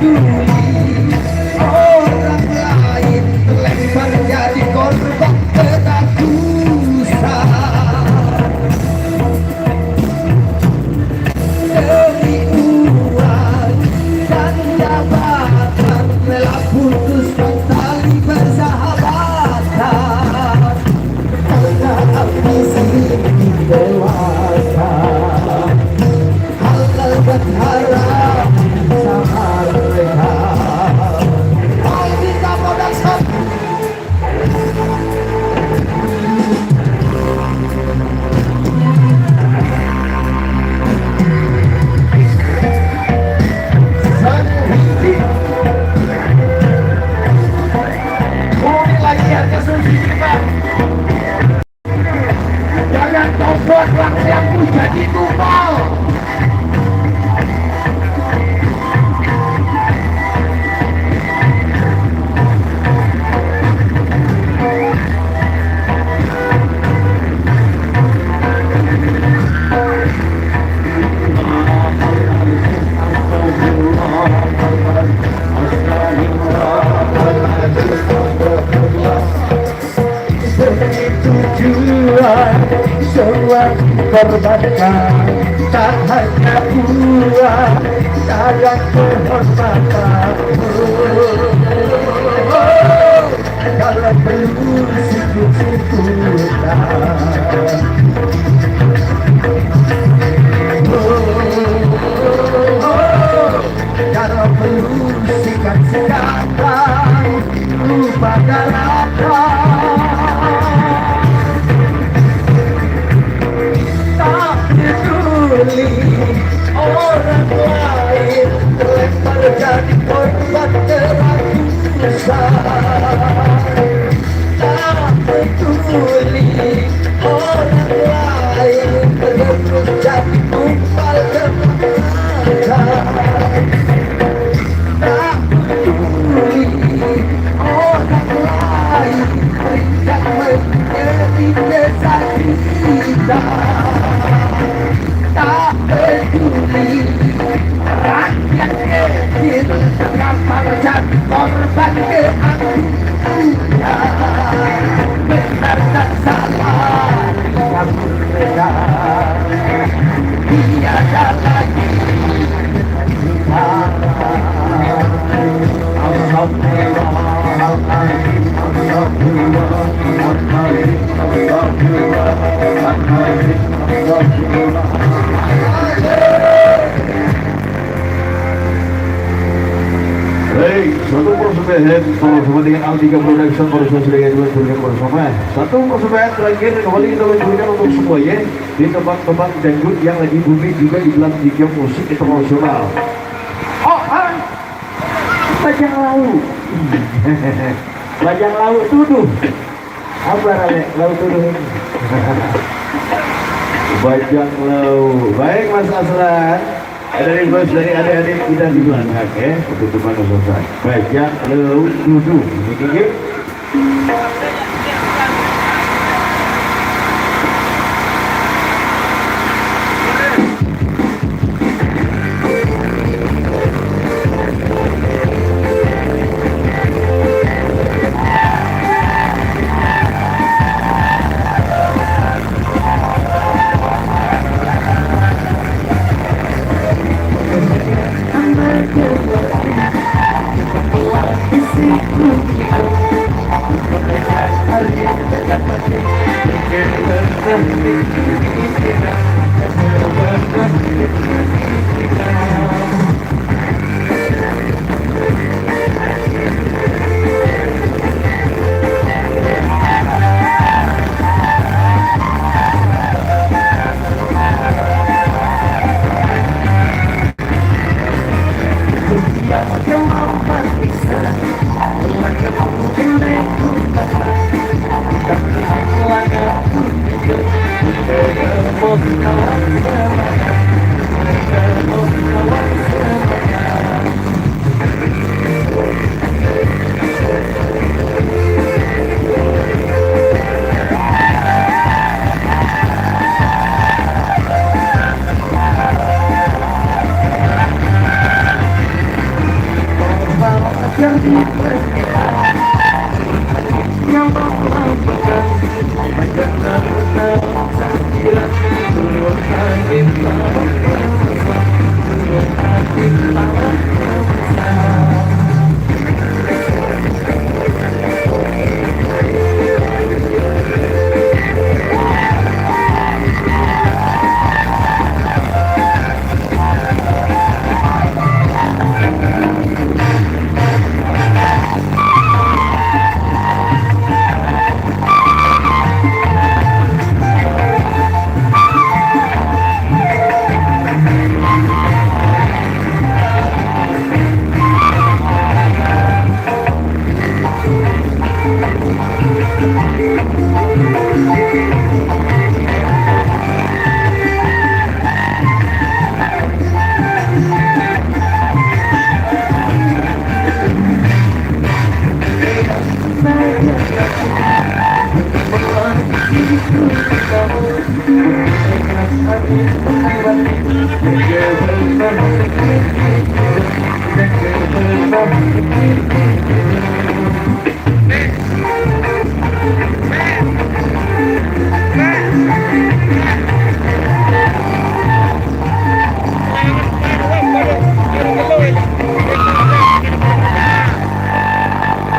peduli orang lain terlempar jadi korban ketakutan demi uang dan jabatan rela putuskan tali persahabatan karena ambisi dewasa halal berharap sama mereka. Oh, kita modal satu. Jangan kau buat rakyatku jadi tumpal. Tujuan semua korbankan tak hanya buah dan kehormatan. Kalau perlu sikut-sikutan, kalau perlu sikat-sikatan, lupa daratan. Orang lain terlempar jadi korban keragusan. Tak peduli orang lain terus jadi tumpal kematian. Tak peduli orang lain yang menjadi desa kita. Tak peduli rakyat kecil gampang jadi korban keangkuhan. Benar dan salah yang berbeda tiada lagi Baik, satu persembahan bersama dengan Altika Production bersama dengan dua bersama. Satu persembahan terakhir kembali kita lanjutkan untuk semuanya di tempat-tempat dangdut yang lagi booming juga di dalam tiga musik internasional. Oh, hai, bajang laut, bajang laut tuduh. Apa namanya laut tuduh ini? Bajang laut. Baik Mas Aslan. Ada request dari adik-adik kita di belakang ya, untuk teman selesai. Bajang laut tuduh. Ini jadi berbeda yang memampukan mendengar sambilan menurunkan kita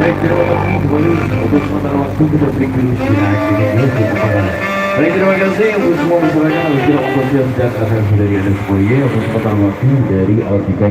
Baik, terima kasih kembali untuk sementara waktu kita break dulu Baik, terima kasih untuk semua masyarakat yang sudah mempersiapkan akan sudah di ada semuanya untuk sementara waktu dari Altika